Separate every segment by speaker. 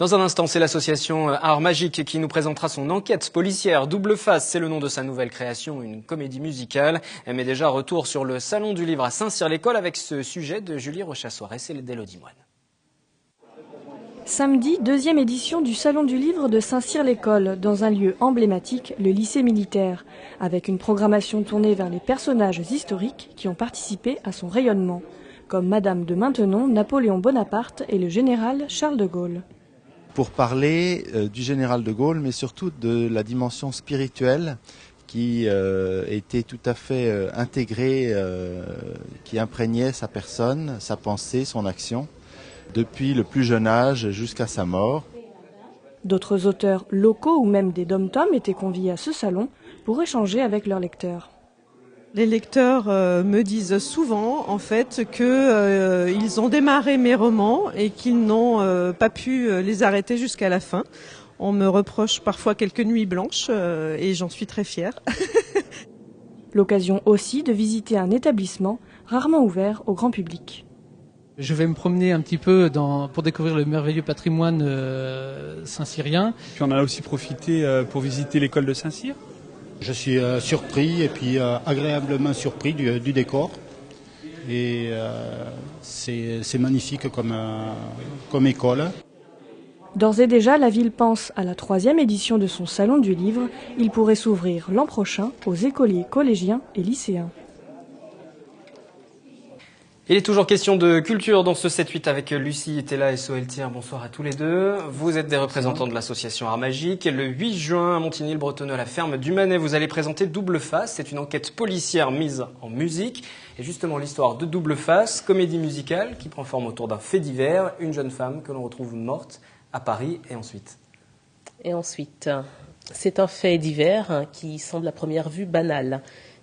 Speaker 1: Dans un instant, c'est l'association Art Magique qui nous présentera son enquête policière. Double Face, c'est le nom de sa nouvelle création, une comédie musicale. Mais déjà, retour sur le Salon du Livre à Saint-Cyr-l'École avec ce sujet de Julie Rochassoir. Et c'est d'Élodie Moine.
Speaker 2: Samedi, deuxième édition du Salon du Livre de Saint-Cyr-l'École, dans un lieu emblématique, le lycée militaire, avec une programmation tournée vers les personnages historiques qui ont participé à son rayonnement, comme Madame de Maintenon, Napoléon Bonaparte et le général Charles de Gaulle.
Speaker 3: Pour parler du général de Gaulle, mais surtout de la dimension spirituelle qui était tout à fait intégrée, qui imprégnait sa personne, sa pensée, son action, depuis le plus jeune âge jusqu'à sa mort.
Speaker 2: D'autres auteurs locaux ou même des dom-toms étaient conviés à ce salon pour échanger avec leurs lecteurs.
Speaker 4: Les lecteurs me disent souvent en fait qu'ils ont démarré mes romans et qu'ils n'ont pas pu les arrêter jusqu'à la fin. On me reproche parfois quelques nuits blanches et j'en suis très fière.
Speaker 2: L'occasion aussi de visiter un établissement rarement ouvert au grand public.
Speaker 5: Je vais me promener un petit peu pour découvrir le merveilleux patrimoine saint-cyrien.
Speaker 6: Puis on a aussi profité pour visiter l'école de Saint-Cyr.
Speaker 7: Je suis surpris et puis agréablement surpris du décor. Et c'est magnifique comme école.
Speaker 2: D'ores et déjà, la ville pense à la 3e édition de son Salon du Livre. Il pourrait s'ouvrir l'an prochain aux écoliers, collégiens et lycéens.
Speaker 1: Il est toujours question de culture dans ce 7-8 avec Lucie Tella et Soël Thier. Bonsoir à tous les deux. Vous êtes des représentants de l'association Art Magique. Le 8 juin, à Montigny-le-Bretonneux, à la ferme du Manet, vous allez présenter Double Face. C'est une enquête policière mise en musique. Et justement, l'histoire de Double Face, comédie musicale qui prend forme autour d'un fait divers. Une jeune femme que l'on retrouve morte à Paris et ensuite.
Speaker 8: C'est un fait divers qui semble à première vue banal,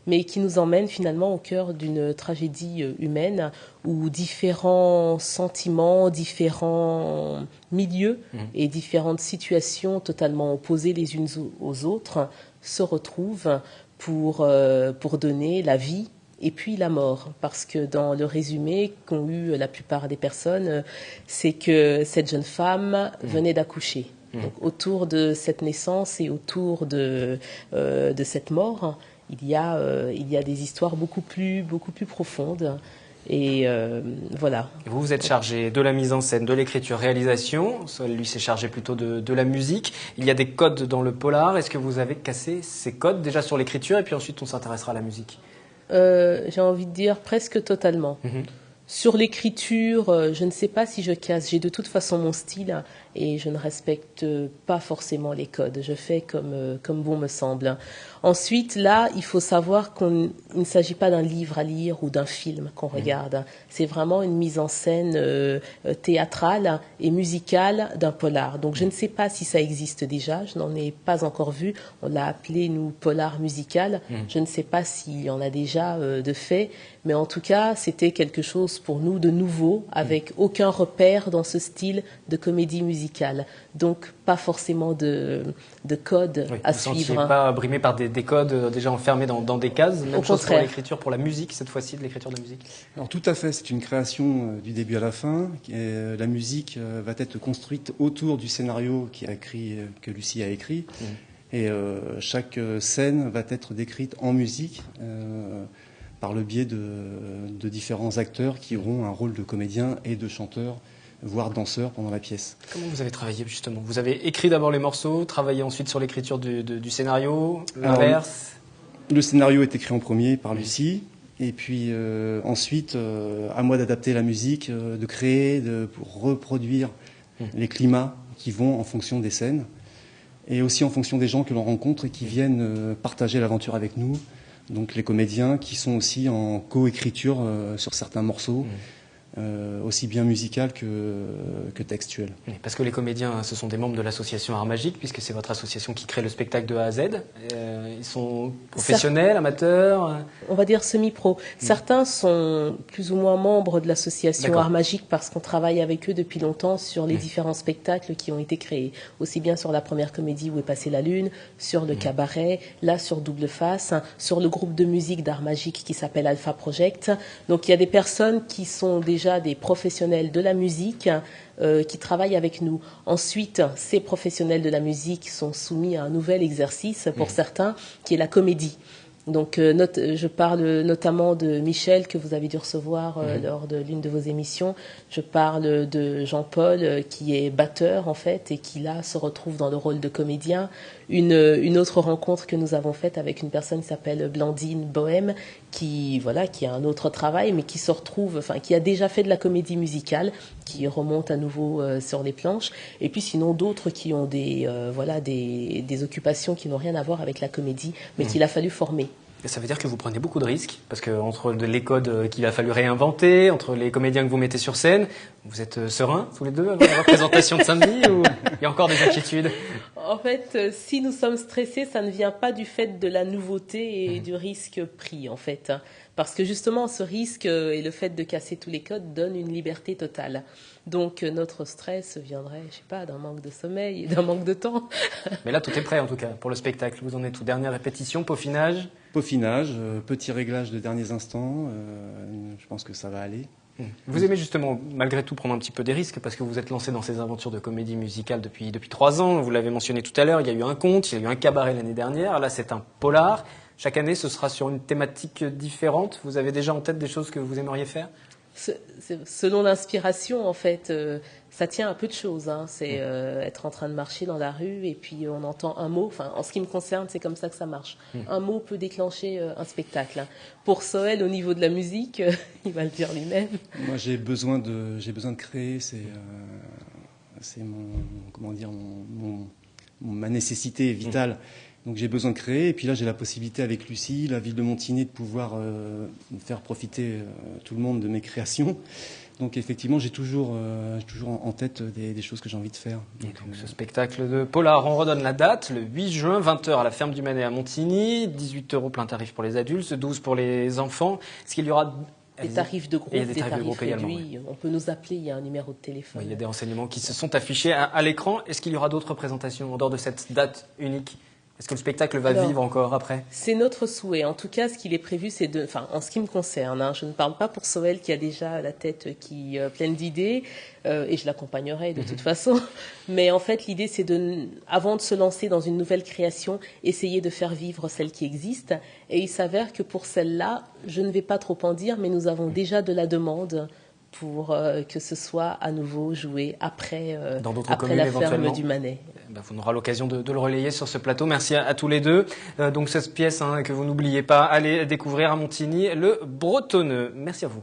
Speaker 8: mais qui nous emmène finalement au cœur d'une tragédie humaine où différents sentiments, différents milieux et différentes situations totalement opposées les unes aux autres se retrouvent pour donner la vie et puis la mort. Parce que dans le résumé qu'ont eu la plupart des personnes, c'est que cette jeune femme venait d'accoucher. Donc, autour de cette naissance et autour de cette mort, il y a des histoires beaucoup plus profondes. Et voilà.
Speaker 1: Vous vous êtes chargé de la mise en scène, de l'écriture, réalisation. Lui s'est chargé plutôt de la musique. Il y a des codes dans le polar. Est-ce que vous avez cassé ces codes déjà sur l'écriture et puis ensuite on s'intéressera à la musique?
Speaker 8: J'ai envie de dire presque totalement. Sur l'écriture, je ne sais pas si je casse. J'ai de toute façon mon style et je ne respecte pas forcément les codes. Je fais comme bon me semble. Ensuite, là, il faut savoir qu'il ne s'agit pas d'un livre à lire ou d'un film qu'on regarde. C'est vraiment une mise en scène théâtrale et musicale d'un polar. Donc, je ne sais pas si ça existe déjà. Je n'en ai pas encore vu. On l'a appelé, nous, polar musical. Je ne sais pas s'il y en a déjà de fait. Mais en tout cas, c'était quelque chose pour nous de nouveau, avec aucun repère dans ce style de comédie musicale. Donc, pas forcément de code à suivre.
Speaker 1: Vous ne sentiez pas brimé par des codes déjà enfermés dans des cases? Même chose pour l'écriture, pour la musique, cette fois-ci, de l'écriture de la musique?
Speaker 6: Alors tout à fait, c'est une création du début à la fin. La musique va être construite autour du scénario que Lucie a écrit. Et chaque scène va être décrite en musique par le biais de différents acteurs qui auront un rôle de comédien et de chanteur, voire danseur pendant la pièce.
Speaker 1: Comment vous avez travaillé justement? Vous avez écrit d'abord les morceaux, travaillé ensuite sur l'écriture du scénario, l'inverse?
Speaker 6: Le scénario est écrit en premier par Lucie, et puis ensuite, à moi d'adapter la musique, de créer, pour reproduire les climats qui vont en fonction des scènes, et aussi en fonction des gens que l'on rencontre et qui viennent partager l'aventure avec nous. Donc les comédiens qui sont aussi en co-écriture sur certains morceaux, aussi bien musical que textuel.
Speaker 1: Oui, parce que les comédiens, ce sont des membres de l'association Art Magique, puisque c'est votre association qui crée le spectacle de A à Z. Ils sont professionnels, amateurs?
Speaker 8: On va dire semi-pro. Certains sont plus ou moins membres de l'association Art Magique parce qu'on travaille avec eux depuis longtemps sur les différents spectacles qui ont été créés. Aussi bien sur la première comédie Où est passée la lune, sur le cabaret, là sur Double Face, sur le groupe de musique d'Art Magique qui s'appelle Alpha Project. Donc il y a des personnes qui sont déjà déjà des professionnels de la musique qui travaillent avec nous. Ensuite, ces professionnels de la musique sont soumis à un nouvel exercice pour certains, qui est la comédie. Donc, je parle notamment de Michel, que vous avez dû recevoir lors de l'une de vos émissions. Je parle de Jean-Paul, qui est batteur, en fait, et qui, là, se retrouve dans le rôle de comédien. Une autre rencontre que nous avons faite avec une personne qui s'appelle Blandine Bohème, qui a un autre travail, mais qui se retrouve, qui a déjà fait de la comédie musicale, qui remonte à nouveau sur les planches. Et puis, sinon, d'autres qui ont des occupations qui n'ont rien à voir avec la comédie, mais qu'il a fallu former.
Speaker 1: Et ça veut dire que vous prenez beaucoup de risques, parce que entre les codes qu'il a fallu réinventer, entre les comédiens que vous mettez sur scène, vous êtes sereins tous les deux avant la représentation de samedi, ou il y a encore des inquiétudes?
Speaker 8: En fait, si nous sommes stressés, ça ne vient pas du fait de la nouveauté et du risque pris, en fait. Parce que justement, ce risque et le fait de casser tous les codes donne une liberté totale. Donc notre stress viendrait, je sais pas, d'un manque de sommeil et d'un manque de temps.
Speaker 1: Mais là, tout est prêt en tout cas pour le spectacle. Vous en êtes tout. Dernière répétition, peaufinage.
Speaker 6: Peaufinage, petit réglage de derniers instants. Je pense que ça va aller.
Speaker 1: Vous aimez justement, malgré tout, prendre un petit peu des risques parce que vous êtes lancé dans ces aventures de comédie musicale depuis 3 ans. Vous l'avez mentionné tout à l'heure, il y a eu un conte, il y a eu un cabaret l'année dernière. Là, c'est un polar. Chaque année, ce sera sur une thématique différente. Vous avez déjà en tête des choses que vous aimeriez faire?
Speaker 8: Selon l'inspiration, en fait, ça tient à peu de choses. C'est être en train de marcher dans la rue et puis on entend un mot. Enfin, en ce qui me concerne, c'est comme ça que ça marche. Un mot peut déclencher un spectacle. Pour Soël, au niveau de la musique, il va le dire lui-même.
Speaker 6: Moi, j'ai besoin de créer. C'est ma nécessité vitale. Donc j'ai besoin de créer, et puis là j'ai la possibilité avec Lucie, la ville de Montigny, de pouvoir faire profiter tout le monde de mes créations. Donc effectivement j'ai toujours en tête des choses que j'ai envie de faire.
Speaker 1: Donc ce spectacle de polar, on redonne la date, le 8 juin, 20h à la ferme du Manet à Montigny, 18 € plein tarif pour les adultes, 12 pour les enfants. Est-ce qu'il y aura
Speaker 8: des tarifs de groupe,
Speaker 1: des tarifs réduits.
Speaker 8: Également, on peut nous appeler, il y a un numéro de téléphone.
Speaker 1: Oui, il y a des renseignements qui se sont affichés à l'écran. Est-ce qu'il y aura d'autres représentations en dehors de cette date unique ? Est-ce que le spectacle va vivre encore après?
Speaker 8: C'est notre souhait. En tout cas, ce qu'il est prévu, c'est en ce qui me concerne, je ne parle pas pour Soël qui a déjà la tête qui pleine d'idées, et je l'accompagnerai de toute façon. Mais en fait, l'idée, c'est avant de se lancer dans une nouvelle création, essayer de faire vivre celle qui existe. Et il s'avère que pour celle-là, je ne vais pas trop en dire, mais nous avons déjà de la demande pour que ce soit à nouveau joué après la ferme du Manet.
Speaker 1: On aura l'occasion de le relayer sur ce plateau. Merci à tous les deux. Donc cette pièce que vous n'oubliez pas, allez découvrir à Montigny, le Bretonneux. Merci à vous.